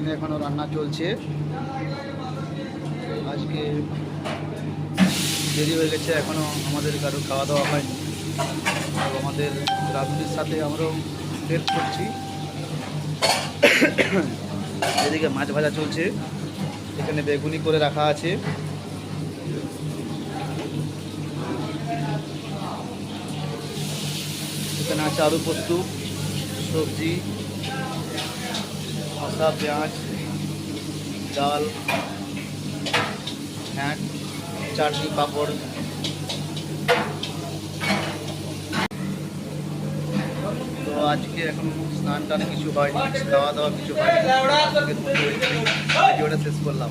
ক্যান্টিনে এখনও রান্না চলছে। আজকে দেরি হয়ে গেছে, এখনও আমাদের কারো খাওয়া দাওয়া হয়নি। তো আমাদের রাঁধুনির সাথে আমরাও হেল্প করছি। এদিকে মাছ ভাজা চলছে, এখানে বেগুনি করে রাখা আছে। এখানে আছে আলু পোস্ত, সবজি, শসা, পেঁয়াজ, ডাল, ঘ্যাঁট, চাটনি, পাঁপড়। তো আজকে এখন স্নান টান কিছু হয়নি, খাওয়া দাওয়া কিছু হয়নি। ভিডিওটা শেষ করলাম।